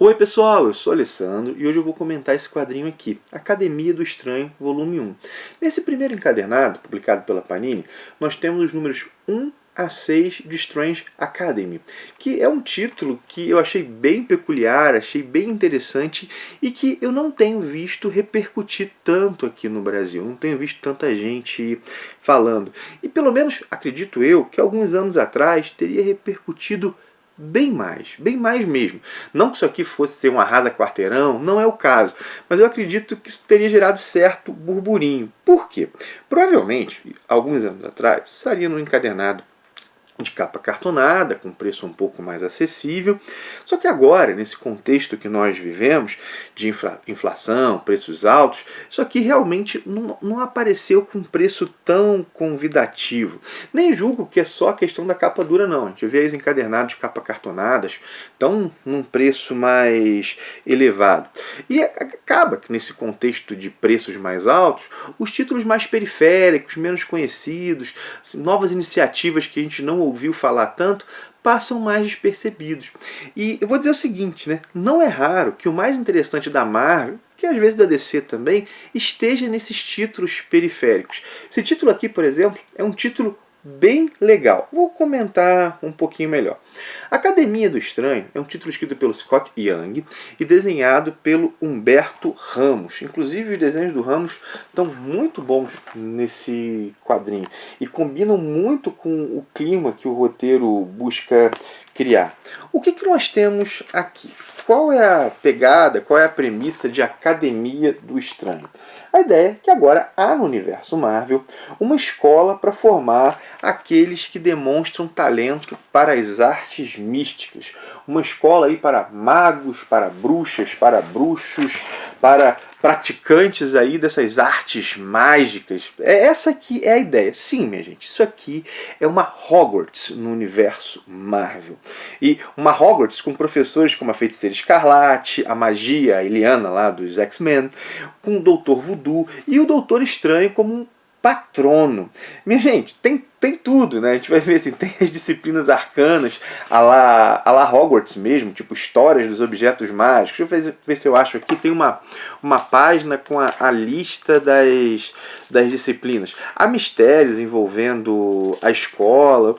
Oi pessoal, eu sou Alessandro e hoje eu vou comentar esse quadrinho aqui, Academia do Estranho, volume 1. Nesse primeiro encadernado, publicado pela Panini, nós temos os números 1 a 6 de Strange Academy, que é um título que eu achei bem peculiar, achei bem interessante e que eu não tenho visto repercutir tanto aqui no Brasil, não tenho visto tanta gente falando. E pelo menos, acredito eu, que alguns anos atrás teria repercutido bem mais mesmo. Não que isso aqui fosse ser um arrasa quarteirão, não é o caso, mas eu acredito que isso teria gerado certo burburinho. Por quê? Provavelmente, alguns anos atrás, estaria no encadernado de capa cartonada, com preço um pouco mais acessível. Só que agora, nesse contexto que nós vivemos, de inflação, preços altos, isso aqui realmente não apareceu com preço tão convidativo. Nem julgo que é só a questão da capa dura, não. A gente vê os encadernados de capa cartonadas estão num preço mais elevado. E acaba que nesse contexto de preços mais altos, os títulos mais periféricos, menos conhecidos, novas iniciativas que a gente não ouviu falar tanto, passam mais despercebidos. E eu vou dizer o seguinte, né? Não é raro que o mais interessante da Marvel, que às vezes da DC também, esteja nesses títulos periféricos. Esse título aqui, por exemplo, é um título bem legal. Vou comentar um pouquinho melhor. Academia do Estranho é um título escrito pelo Scott Young e desenhado pelo Humberto Ramos. Inclusive os desenhos do Ramos estão muito bons nesse quadrinho e combinam muito com o clima que o roteiro busca criar. O que nós temos aqui? Qual é a pegada, qual é a premissa de Academia do Estranho? A ideia é que agora há no universo Marvel uma escola para formar aqueles que demonstram talento para as artes místicas. Uma escola aí para magos, para bruxas, para bruxos, para praticantes aí dessas artes mágicas. Essa aqui é a ideia. Sim, minha gente, isso aqui é uma Hogwarts no universo Marvel. E uma Hogwarts com professores como a Feiticeira Escarlate, a Magia, a Eliana lá dos X-Men, com o Doutor Voodoo e o Doutor Estranho como um patrono. Minha gente, tem tudo, né? A gente vai ver assim, tem as disciplinas arcanas a la Hogwarts mesmo, tipo histórias dos objetos mágicos. Deixa eu ver se eu acho aqui, tem uma página com a lista das disciplinas. Há mistérios envolvendo a escola,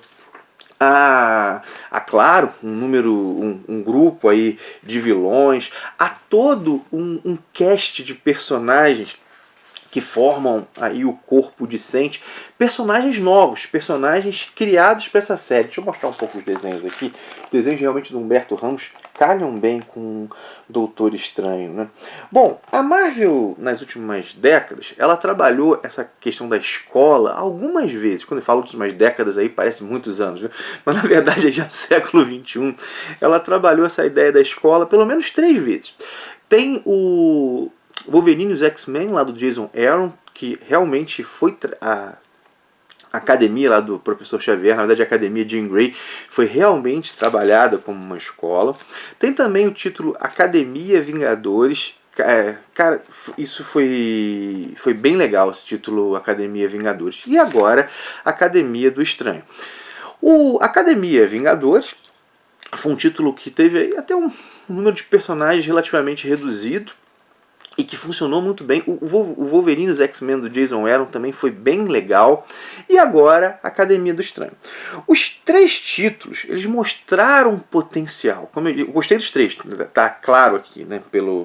claro, um grupo aí de vilões, há todo um cast de personagens que formam aí o corpo discente, personagens novos, personagens criados para essa série. Deixa eu mostrar um pouco os desenhos aqui. Os desenhos realmente do Humberto Ramos calham bem com o Doutor Estranho, né? Bom, a Marvel, nas últimas décadas, ela trabalhou essa questão da escola algumas vezes. Quando eu falo últimas décadas aí, parece muitos anos, né? Mas na verdade é já no século XXI. Ela trabalhou essa ideia da escola pelo menos 3 vezes. Tem o Wolverine e os X-Men, lá do Jason Aaron, que realmente foi a academia lá do professor Xavier, na verdade a academia Jean Grey, foi realmente trabalhada como uma escola. Tem também o título Academia Vingadores. Cara, isso foi bem legal, esse título Academia Vingadores. E agora, Academia do Estranho. O Academia Vingadores foi um título que teve até um número de personagens relativamente reduzido e que funcionou muito bem. O Wolverine e os X-Men do Jason Aaron também foi bem legal. E agora, Academia do Estranho. Os 3 títulos, eles mostraram potencial. Como eu gostei dos 3, tá claro aqui, né,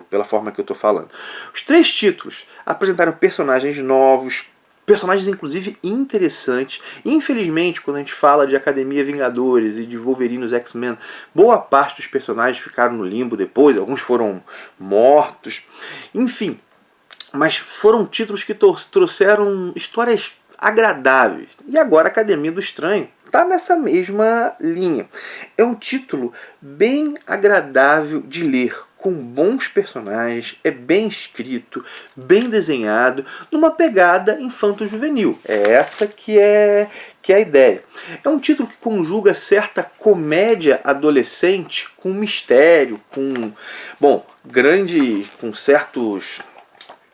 pela forma que eu estou falando. Os 3 títulos apresentaram personagens novos, personagens inclusive interessantes. Infelizmente, quando a gente fala de Academia Vingadores e de Wolverine e os X-Men, boa parte dos personagens ficaram no limbo depois, alguns foram mortos. Enfim, mas foram títulos que trouxeram histórias agradáveis. E agora Academia do Estranho está nessa mesma linha. É um título bem agradável de ler, com bons personagens, é bem escrito, bem desenhado, numa pegada infanto-juvenil. É essa que é a ideia. É um título que conjuga certa comédia adolescente com mistério, com certos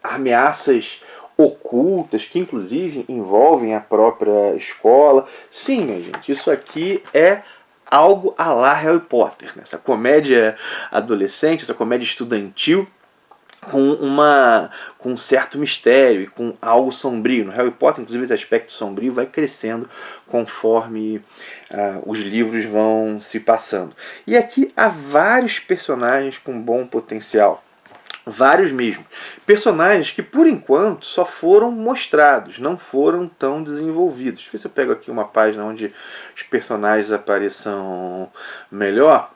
ameaças ocultas, que inclusive envolvem a própria escola. Sim, minha gente, isso aqui é algo à la Harry Potter, né? Essa comédia adolescente, essa comédia estudantil, com um certo mistério e com algo sombrio. No Harry Potter, inclusive, esse aspecto sombrio vai crescendo conforme os livros vão se passando. E aqui há vários personagens com bom potencial. Vários mesmo. Personagens que, por enquanto, só foram mostrados, não foram tão desenvolvidos. Deixa eu ver se eu pego aqui uma página onde os personagens apareçam melhor.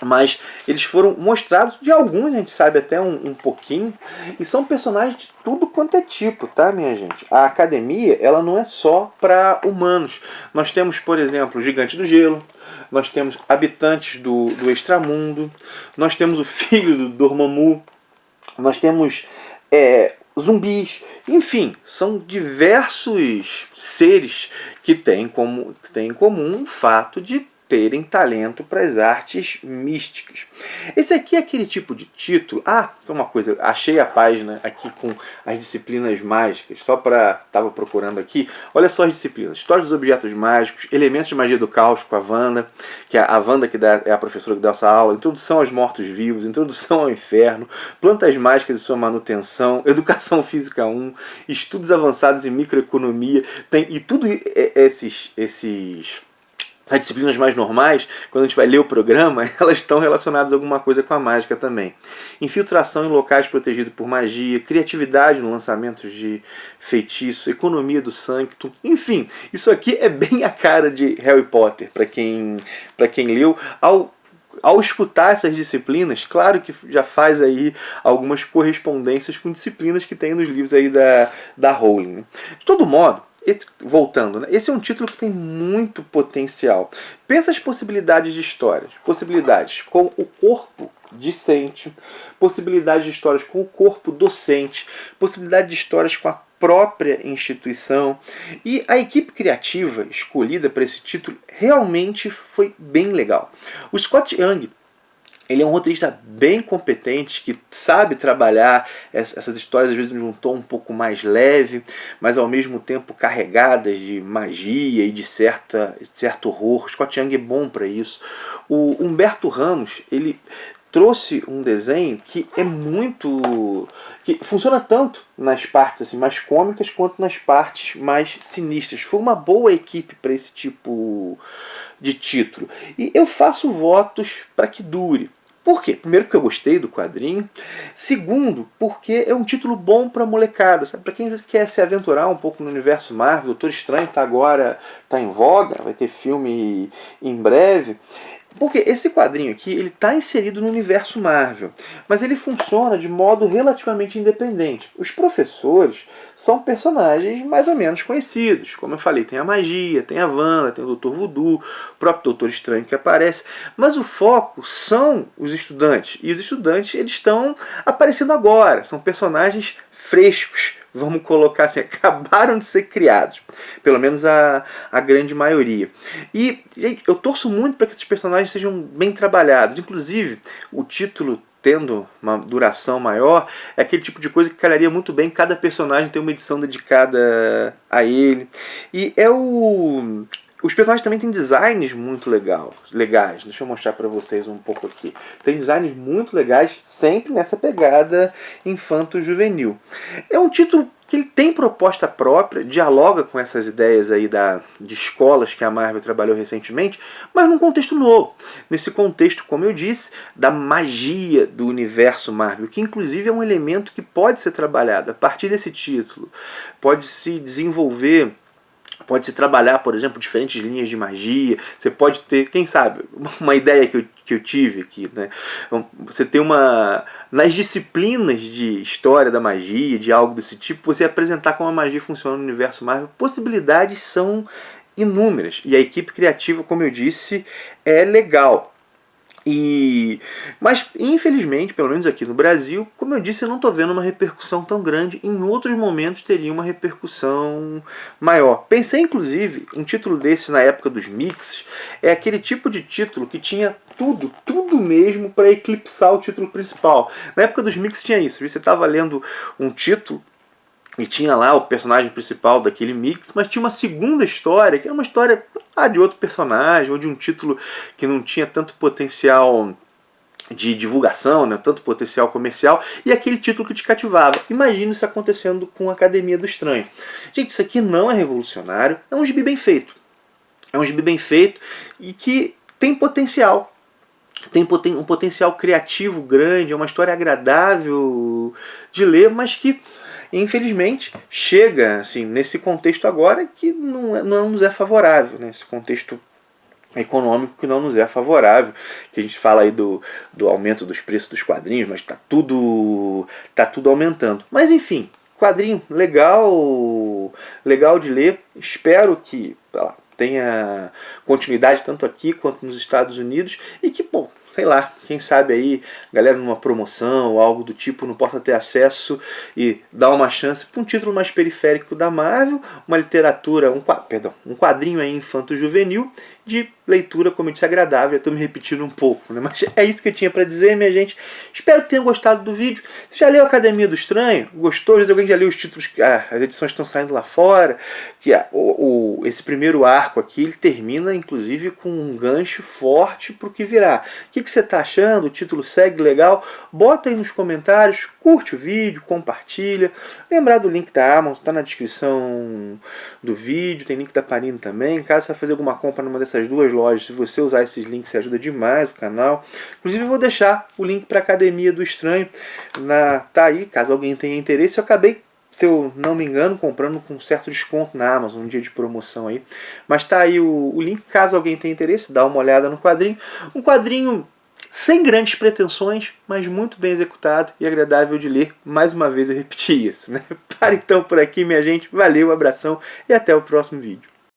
Mas eles foram mostrados, de alguns a gente sabe até um pouquinho, e são personagens de tudo quanto é tipo, tá, minha gente? A academia, ela não é só para humanos. Nós temos, por exemplo, o Gigante do Gelo, nós temos habitantes do extramundo, nós temos o filho do Dormammu, nós temos zumbis, enfim, são diversos seres que têm em comum o fato de terem talento para as artes místicas. Esse aqui é aquele tipo de título. Só uma coisa, achei a página aqui com as disciplinas mágicas, estava procurando aqui. Olha só as disciplinas: História dos Objetos Mágicos, Elementos de Magia do Caos com a Wanda, que é a Wanda que é a professora que dá essa aula, Introdução aos Mortos-Vivos, Introdução ao Inferno, Plantas Mágicas e sua Manutenção, Educação Física 1, Estudos Avançados em Microeconomia, e tudo as disciplinas mais normais, quando a gente vai ler o programa, elas estão relacionadas a alguma coisa com a mágica também. Infiltração em locais protegidos por magia, criatividade no lançamento de feitiço, economia do sanctum, enfim, isso aqui é bem a cara de Harry Potter, para quem leu. Ao escutar essas disciplinas, claro que já faz aí algumas correspondências com disciplinas que tem nos livros aí da Rowling. De todo modo, voltando, né? Esse é um título que tem muito potencial. Pensa as possibilidades de histórias. Possibilidades com o corpo discente, possibilidades de histórias com o corpo docente, possibilidade de histórias com a própria instituição. E a equipe criativa escolhida para esse título realmente foi bem legal. O Scott Young, ele é um roteirista bem competente, que sabe trabalhar essas histórias, às vezes, de um tom um pouco mais leve, mas ao mesmo tempo carregadas de magia e de certo horror. Scott Young é bom para isso. O Humberto Ramos, ele trouxe um desenho que que funciona tanto nas partes assim, mais cômicas quanto nas partes mais sinistras. Foi uma boa equipe para esse tipo de título. E eu faço votos para que dure. Por quê? Primeiro, porque eu gostei do quadrinho. Segundo, porque é um título bom para molecada, sabe? Para quem quer se aventurar um pouco no universo Marvel. Doutor Estranho tá em voga, vai ter filme em breve. Porque esse quadrinho aqui, ele está inserido no universo Marvel, mas ele funciona de modo relativamente independente. Os professores são personagens mais ou menos conhecidos. Como eu falei, tem a magia, tem a Wanda, tem o Dr. Voodoo, o próprio Doutor Estranho que aparece. Mas o foco são os estudantes. E os estudantes, eles estão aparecendo agora. São personagens frescos, vamos colocar assim, acabaram de ser criados, pelo menos a grande maioria. E, gente, eu torço muito para que esses personagens sejam bem trabalhados. Inclusive, o título tendo uma duração maior, é aquele tipo de coisa que calharia muito bem cada personagem ter uma edição dedicada a ele. E os personagens também têm designs muito legais. Deixa eu mostrar para vocês um pouco aqui. Tem designs muito legais, sempre nessa pegada infanto-juvenil. É um título que ele tem proposta própria, dialoga com essas ideias aí de escolas que a Marvel trabalhou recentemente, mas num contexto novo. Nesse contexto, como eu disse, da magia do universo Marvel, que inclusive é um elemento que pode ser trabalhado a partir desse título. Pode se desenvolver, pode se trabalhar, por exemplo, diferentes linhas de magia. Você pode ter, quem sabe, uma ideia que eu tive aqui, né? Você tem nas disciplinas de história da magia, de algo desse tipo, você apresentar como a magia funciona no universo Marvel. Possibilidades são inúmeras. E a equipe criativa, como eu disse, é legal. Mas, infelizmente, pelo menos aqui no Brasil, como eu disse, eu não estou vendo uma repercussão tão grande. Em outros momentos teria uma repercussão maior. Pensei, inclusive, um título desse na época dos mixes, é aquele tipo de título que tinha tudo mesmo para eclipsar o título principal. Na época dos mixes tinha isso. Você estava lendo um título E tinha lá o personagem principal daquele mix, mas tinha uma segunda história, que era uma história de outro personagem, ou de um título que não tinha tanto potencial de divulgação, né, tanto potencial comercial, e aquele título que te cativava. Imagina isso acontecendo com a Academia do Estranho. Gente, isso aqui não é revolucionário, é um gibi bem feito. É um gibi bem feito e que tem potencial. Tem um potencial criativo grande, é uma história agradável de ler, mas que infelizmente chega assim nesse contexto agora que não nos é favorável, né? Esse contexto econômico que não nos é favorável, que a gente fala aí do aumento dos preços dos quadrinhos, mas tá tudo aumentando. Mas enfim, quadrinho legal de ler, espero que tenha continuidade tanto aqui quanto nos Estados Unidos e que, pô, sei lá, quem sabe aí, galera numa promoção ou algo do tipo não possa ter acesso e dar uma chance para um título mais periférico da Marvel, uma literatura, um quadrinho aí infanto-juvenil de leitura, como eu disse, agradável. Eu estou me repetindo um pouco, né? Mas é isso que eu tinha para dizer, minha gente. Espero que tenham gostado do vídeo. Você já leu Academia do Estranho? Gostou? Às vezes alguém já leu os títulos, as edições estão saindo lá fora, que esse primeiro arco aqui, ele termina inclusive com um gancho forte para o que virá. O que você está achando? O título segue legal? Bota aí nos comentários, curte o vídeo, compartilha. Lembrar do link da Amazon, está na descrição do vídeo, tem link da Panini também. Caso você vai fazer alguma compra numa dessas duas lojas, se você usar esses links, você ajuda demais o canal. Inclusive eu vou deixar o link para a Academia do Estranho, tá aí, caso alguém tenha interesse. Eu acabei, se eu não me engano, comprando com certo desconto na Amazon, um dia de promoção aí. Mas tá aí o link, caso alguém tenha interesse, dá uma olhada no quadrinho. Um quadrinho sem grandes pretensões, mas muito bem executado e agradável de ler. Mais uma vez eu repeti isso, né? Para então por aqui, minha gente. Valeu, abração e até o próximo vídeo.